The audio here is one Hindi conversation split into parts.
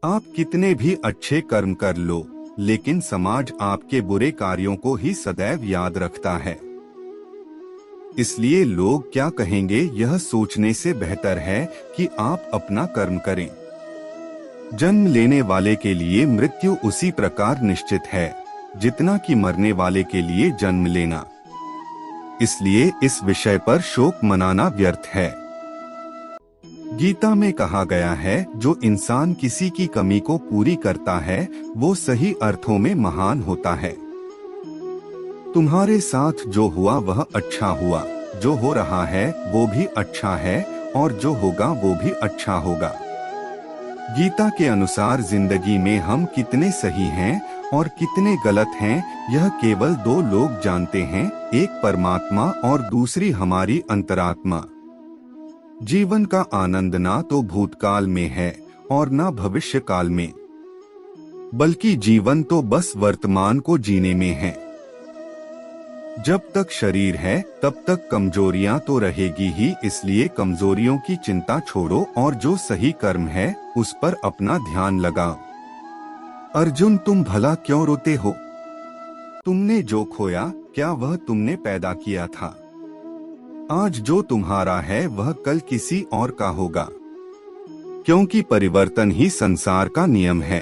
आप कितने भी अच्छे कर्म कर लो, लेकिन समाज आपके बुरे कार्यों को ही सदैव याद रखता है। इसलिए लोग क्या कहेंगे यह सोचने से बेहतर है कि आप अपना कर्म करें। जन्म लेने वाले के लिए मृत्यु उसी प्रकार निश्चित है जितना कि मरने वाले के लिए जन्म लेना। इसलिए इस विषय पर शोक मनाना व्यर्थ है। गीता में कहा गया है, जो इंसान किसी की कमी को पूरी करता है वो सही अर्थों में महान होता है। तुम्हारे साथ जो हुआ वह अच्छा हुआ, जो हो रहा है वो भी अच्छा है और जो होगा वो भी अच्छा होगा। गीता के अनुसार जिंदगी में हम कितने सही हैं और कितने गलत हैं यह केवल दो लोग जानते हैं, एक परमात्मा और दूसरी हमारी अंतरात्मा। जीवन का आनंद ना तो भूतकाल में है और ना भविष्य काल में, बल्कि जीवन तो बस वर्तमान को जीने में है। जब तक शरीर है तब तक कमजोरियां तो रहेगी ही, इसलिए कमजोरियों की चिंता छोड़ो और जो सही कर्म है उस पर अपना ध्यान लगाओ। अर्जुन, तुम भला क्यों रोते हो? तुमने जो खोया क्या वह तुमने पैदा किया था? आज जो तुम्हारा है वह कल किसी और का होगा, क्योंकि परिवर्तन ही संसार का नियम है।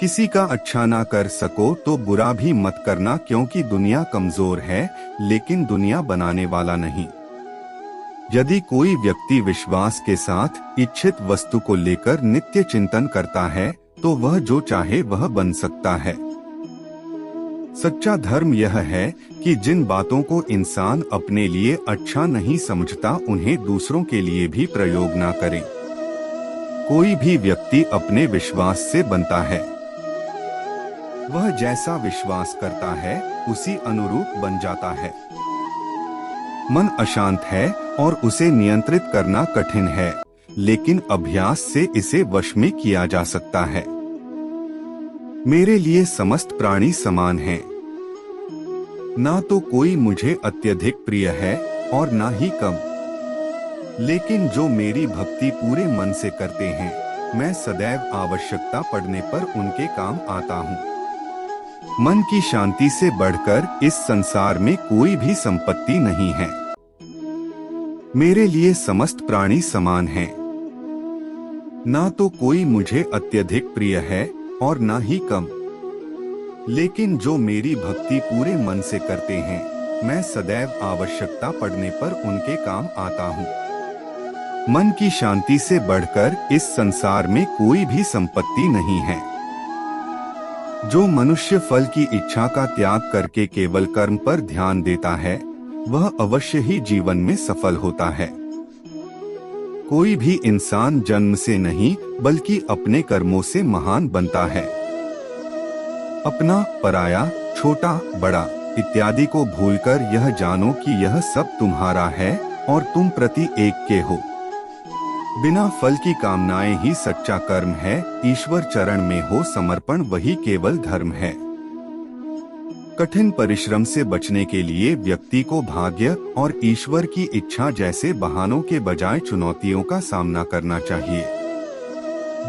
किसी का अच्छा ना कर सको तो बुरा भी मत करना, क्योंकि दुनिया कमजोर है लेकिन दुनिया बनाने वाला नहीं। यदि कोई व्यक्ति विश्वास के साथ इच्छित वस्तु को लेकर नित्य चिंतन करता है तो वह जो चाहे वह बन सकता है। सच्चा धर्म यह है कि जिन बातों को इंसान अपने लिए अच्छा नहीं समझता उन्हें दूसरों के लिए भी प्रयोग ना करे। कोई भी व्यक्ति अपने विश्वास से बनता है। वह जैसा विश्वास करता है उसी अनुरूप बन जाता है। मन अशांत है और उसे नियंत्रित करना कठिन है, लेकिन अभ्यास से इसे वश में किया जा सकता है। मेरे लिए समस्त प्राणी समान हैं। ना तो कोई मुझे अत्यधिक प्रिय है और ना ही कम, लेकिन जो मेरी भक्ति पूरे मन से करते हैं मैं सदैव आवश्यकता पड़ने पर उनके काम आता हूँ। मन की शांति से बढ़कर इस संसार में कोई भी संपत्ति नहीं है। मेरे लिए समस्त प्राणी समान हैं। ना तो कोई मुझे अत्यधिक प्रिय है और ना ही कम, लेकिन जो मेरी भक्ति पूरे मन से करते हैं मैं सदैव आवश्यकता पड़ने पर उनके काम आता हूँ। मन की शांति से बढ़कर इस संसार में कोई भी संपत्ति नहीं है। जो मनुष्य फल की इच्छा का त्याग करके केवल कर्म पर ध्यान देता है वह अवश्य ही जीवन में सफल होता है। कोई भी इंसान जन्म से नहीं बल्कि अपने कर्मों से महान बनता है। अपना, पराया, छोटा, बड़ा इत्यादि को भूलकर यह जानो कि यह सब तुम्हारा है और तुम प्रति एक के हो। बिना फल की कामनाएं ही सच्चा कर्म है। ईश्वर चरण में हो समर्पण वही केवल धर्म है। कठिन परिश्रम से बचने के लिए व्यक्ति को भाग्य और ईश्वर की इच्छा जैसे बहानों के बजाय चुनौतियों का सामना करना चाहिए।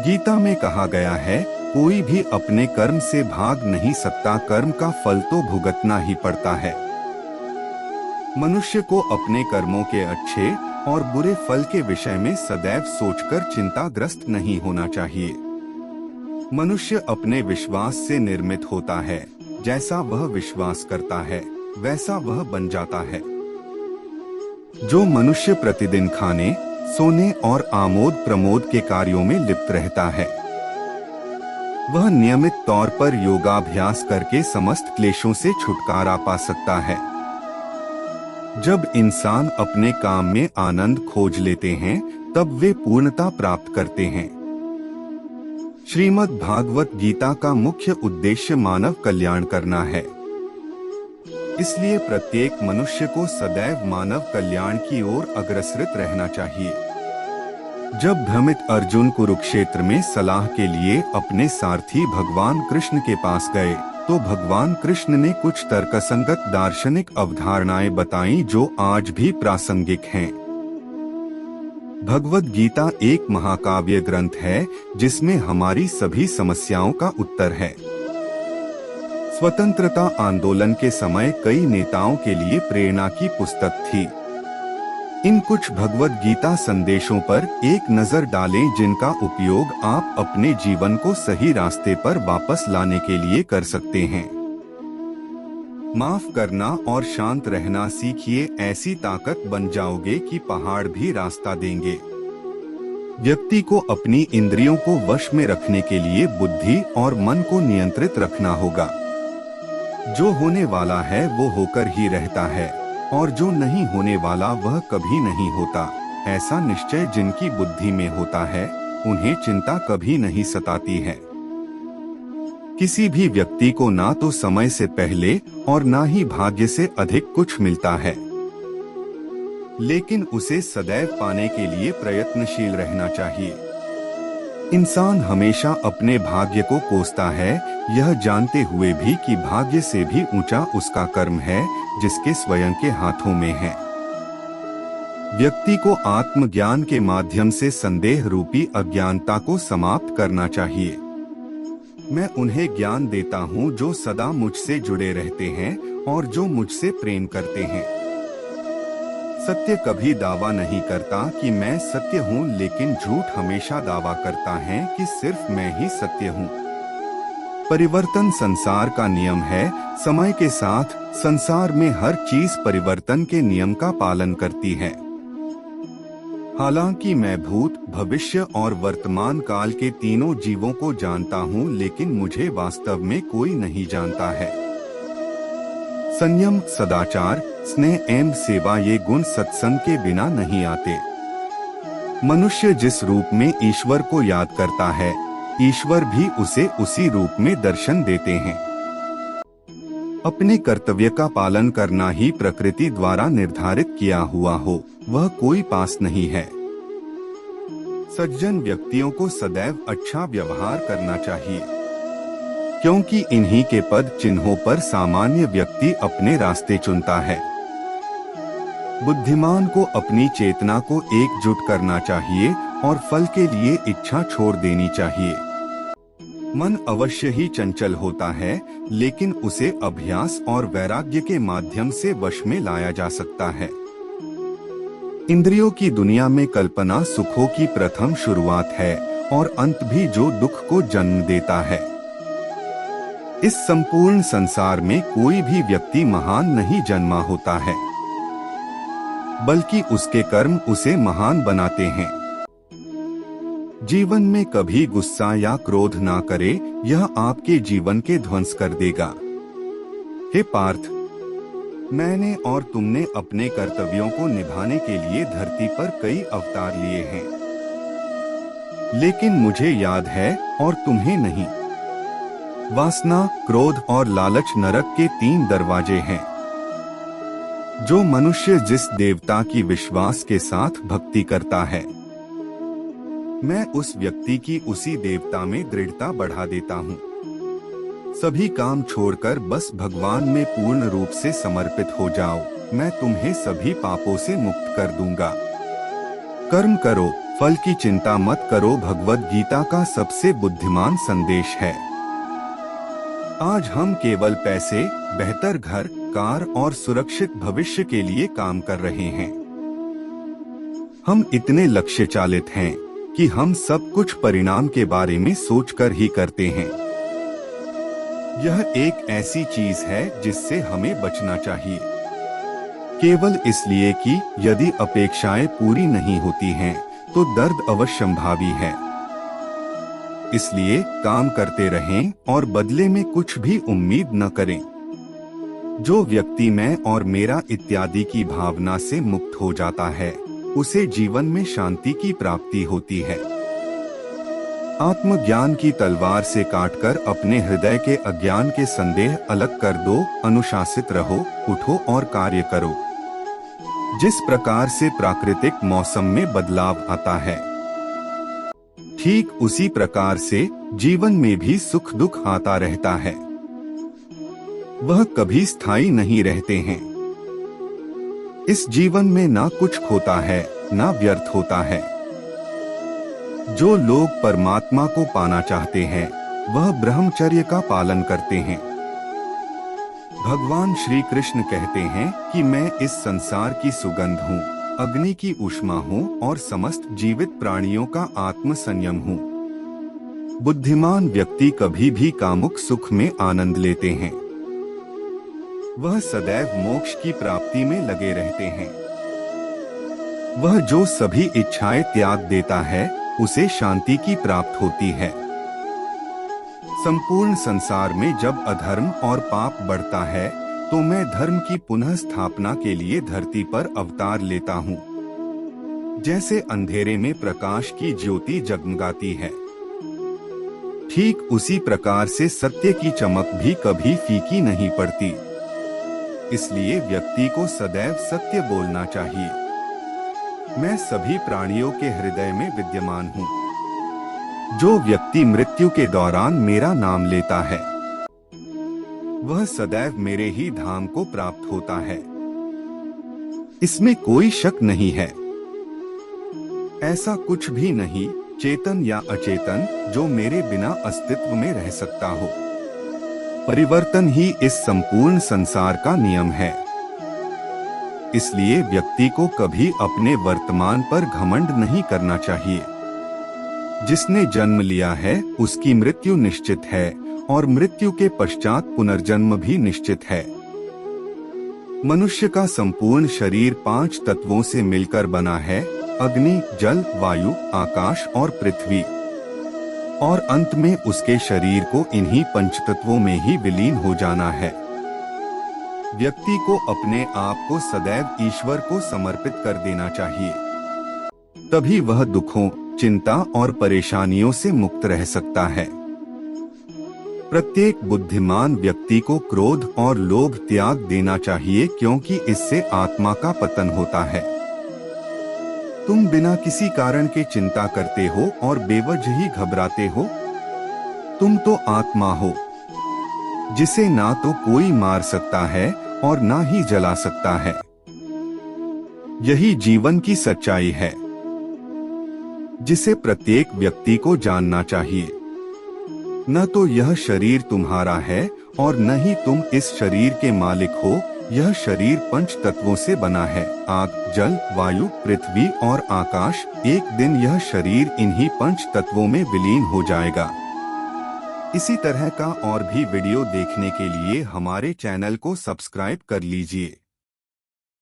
गीता में कहा गया है, कोई भी अपने कर्म से भाग नहीं सकता, कर्म का फल तो भुगतना ही पड़ता है। मनुष्य को अपने कर्मों के अच्छे और बुरे फल के विषय में सदैव सोचकर चिंताग्रस्त नहीं होना चाहिए। मनुष्य अपने विश्वास से निर्मित होता है। जैसा वह विश्वास करता है वैसा वह बन जाता है। जो मनुष्य प्रतिदिन खाने, सोने और आमोद प्रमोद के कार्यों में लिप्त रहता है वह नियमित तौर पर योगाभ्यास करके समस्त क्लेशों से छुटकारा पा सकता है। जब इंसान अपने काम में आनंद खोज लेते हैं तब वे पूर्णता प्राप्त करते हैं। श्रीमद् भागवत गीता का मुख्य उद्देश्य मानव कल्याण करना है। इसलिए प्रत्येक मनुष्य को सदैव मानव कल्याण की ओर अग्रसरित रहना चाहिए। जब भ्रमित अर्जुन कुरुक्षेत्र में सलाह के लिए अपने सारथी भगवान कृष्ण के पास गए तो भगवान कृष्ण ने कुछ तर्कसंगत दार्शनिक अवधारणाएं बताईं जो आज भी प्रासंगिक हैं। भगवद गीता एक महाकाव्य ग्रंथ है जिसमें हमारी सभी समस्याओं का उत्तर है। स्वतंत्रता आंदोलन के समय कई नेताओं के लिए प्रेरणा की पुस्तक थी। इन कुछ भगवद गीता संदेशों पर एक नजर डालें जिनका उपयोग आप अपने जीवन को सही रास्ते पर वापस लाने के लिए कर सकते हैं। माफ करना और शांत रहना सीखिए, ऐसी ताकत बन जाओगे कि पहाड़ भी रास्ता देंगे। व्यक्ति को अपनी इंद्रियों को वश में रखने के लिए बुद्धि और मन को नियंत्रित रखना होगा। जो होने वाला है वो होकर ही रहता है और जो नहीं होने वाला वह कभी नहीं होता। ऐसा निश्चय जिनकी बुद्धि में होता है उन्हें चिंता कभी नहीं सताती है। किसी भी व्यक्ति को ना तो समय से पहले और ना ही भाग्य से अधिक कुछ मिलता है, लेकिन उसे सदैव पाने के लिए प्रयत्नशील रहना चाहिए। इंसान हमेशा अपने भाग्य को कोसता है, यह जानते हुए भी कि भाग्य से भी ऊंचा उसका कर्म है जिसके स्वयं के हाथों में है। व्यक्ति को आत्मज्ञान के माध्यम से संदेह रूपी अज्ञानता को समाप्त करना चाहिए। मैं उन्हें ज्ञान देता हूँ जो सदा मुझसे जुड़े रहते हैं और जो मुझसे प्रेम करते हैं। सत्य कभी दावा नहीं करता कि मैं सत्य हूँ, लेकिन झूठ हमेशा दावा करता है कि सिर्फ मैं ही सत्य हूँ। परिवर्तन संसार का नियम है। समय के साथ संसार में हर चीज परिवर्तन के नियम का पालन करती है। हालांकि मैं भूत, भविष्य और वर्तमान काल के तीनों जीवों को जानता हूँ, लेकिन मुझे वास्तव में कोई नहीं जानता है। संयम, सदाचार, स्नेह एवं सेवा ये गुण सत्संग के बिना नहीं आते। मनुष्य जिस रूप में ईश्वर को याद करता है, ईश्वर भी उसे उसी रूप में दर्शन देते हैं। अपने कर्तव्य का पालन करना ही प्रकृति द्वारा निर्धारित किया हुआ हो, वह कोई पास नहीं है। सज्जन व्यक्तियों को सदैव अच्छा व्यवहार करना चाहिए, क्योंकि इन्हीं के पद चिन्हों पर सामान्य व्यक्ति अपने रास्ते चुनता है। बुद्धिमान को अपनी चेतना को एकजुट करना चाहिए और फल के लिए इच्छा छोड़ देनी चाहिए। मन अवश्य ही चंचल होता है, लेकिन उसे अभ्यास और वैराग्य के माध्यम से वश में लाया जा सकता है। इंद्रियों की दुनिया में कल्पना सुखों की प्रथम शुरुआत है और अंत भी जो दुख को जन्म देता है। इस संपूर्ण संसार में कोई भी व्यक्ति महान नहीं जन्मा होता है, बल्कि उसके कर्म उसे महान बनाते हैं। जीवन में कभी गुस्सा या क्रोध ना करे, यह आपके जीवन के ध्वंस कर देगा। हे पार्थ, मैंने और तुमने अपने कर्तव्यों को निभाने के लिए धरती पर कई अवतार लिए हैं, लेकिन मुझे याद है और तुम्हें नहीं। वासना, क्रोध और लालच नरक के 3 दरवाजे हैं। जो मनुष्य जिस देवता की विश्वास के साथ भक्ति करता है, मैं उस व्यक्ति की उसी देवता में दृढ़ता बढ़ा देता हूँ। सभी काम छोड़कर बस भगवान में पूर्ण रूप से समर्पित हो जाओ, मैं तुम्हें सभी पापों से मुक्त कर दूंगा। कर्म करो, फल की चिंता मत करो, भगवद गीता का सबसे बुद्धिमान संदेश है। आज हम केवल पैसे, बेहतर घर, कार और सुरक्षित भविष्य के लिए काम कर रहे हैं। हम इतने लक्ष्य चालित हैं कि हम सब कुछ परिणाम के बारे में सोचकर ही करते हैं। यह एक ऐसी चीज है जिससे हमें बचना चाहिए, केवल इसलिए कि यदि अपेक्षाएं पूरी नहीं होती हैं, तो दर्द अवश्यंभावी है। इसलिए काम करते रहें और बदले में कुछ भी उम्मीद न करें। जो व्यक्ति मैं और मेरा इत्यादि की भावना से मुक्त हो जाता है, उसे जीवन में शांति की प्राप्ति होती है। आत्मज्ञान की तलवार से काटकर अपने हृदय के अज्ञान के संदेह अलग कर दो। अनुशासित रहो, उठो और कार्य करो। जिस प्रकार से प्राकृतिक मौसम में बदलाव आता है, ठीक उसी प्रकार से जीवन में भी सुख दुख आता रहता है। वह कभी स्थायी नहीं रहते हैं। इस जीवन में ना कुछ खोता है, ना व्यर्थ होता है। जो लोग परमात्मा को पाना चाहते हैं वह ब्रह्मचर्य का पालन करते हैं। भगवान श्री कृष्ण कहते हैं कि मैं इस संसार की सुगंध हूँ, अग्नि की ऊष्मा हूँ और समस्त जीवित प्राणियों का आत्म संयम हूँ। बुद्धिमान व्यक्ति कभी भी कामुक सुख में आनंद लेते हैं। वह सदैव मोक्ष की प्राप्ति में लगे रहते हैं। वह जो सभी इच्छाएं त्याग देता है उसे शांति की प्राप्त होती है। संपूर्ण संसार में जब अधर्म और पाप बढ़ता है तो मैं धर्म की पुनः स्थापना के लिए धरती पर अवतार लेता हूँ। जैसे अंधेरे में प्रकाश की ज्योति जगमगाती है, ठीक उसी प्रकार से सत्य की चमक भी कभी फीकी नहीं पड़ती। इसलिए व्यक्ति को सदैव सत्य बोलना चाहिए। मैं सभी प्राणियों के हृदय में विद्यमान हूँ। जो व्यक्ति मृत्यु के दौरान मेरा नाम लेता है वह सदैव मेरे ही धाम को प्राप्त होता है। इसमें कोई शक नहीं है। ऐसा कुछ भी नहीं, चेतन या अचेतन, जो मेरे बिना अस्तित्व में रह सकता हो। परिवर्तन ही इस संपूर्ण संसार का नियम है। इसलिए व्यक्ति को कभी अपने वर्तमान पर घमंड नहीं करना चाहिए। जिसने जन्म लिया है उसकी मृत्यु निश्चित है और मृत्यु के पश्चात पुनर्जन्म भी निश्चित है। मनुष्य का संपूर्ण शरीर 5 तत्वों से मिलकर बना है: अग्नि, जल, वायु, आकाश और पृथ्वी। और अंत में उसके शरीर को इन्हीं 5 तत्वों में ही विलीन हो जाना है। व्यक्ति को अपने आप को सदैव ईश्वर को समर्पित कर देना चाहिए। तभी वह दुखों, चिंता और परेशानियों से मुक्त रह सकता है। प्रत्येक बुद्धिमान व्यक्ति को क्रोध और लोभ त्याग देना चाहिए, क्योंकि इससे आत्मा का पतन होता है। तुम बिना किसी कारण के चिंता करते हो और बेवजह ही घबराते हो। तुम तो आत्मा हो, जिसे ना तो कोई मार सकता है और ना ही जला सकता है। यही जीवन की सच्चाई है, जिसे प्रत्येक व्यक्ति को जानना चाहिए। न तो यह शरीर तुम्हारा है और न ही तुम इस शरीर के मालिक हो। यह शरीर 5 तत्वों से बना है: आग, जल, वायु, पृथ्वी और आकाश। एक दिन यह शरीर इन्हीं 5 तत्वों में विलीन हो जाएगा। इसी तरह का और भी वीडियो देखने के लिए हमारे चैनल को सब्सक्राइब कर लीजिए।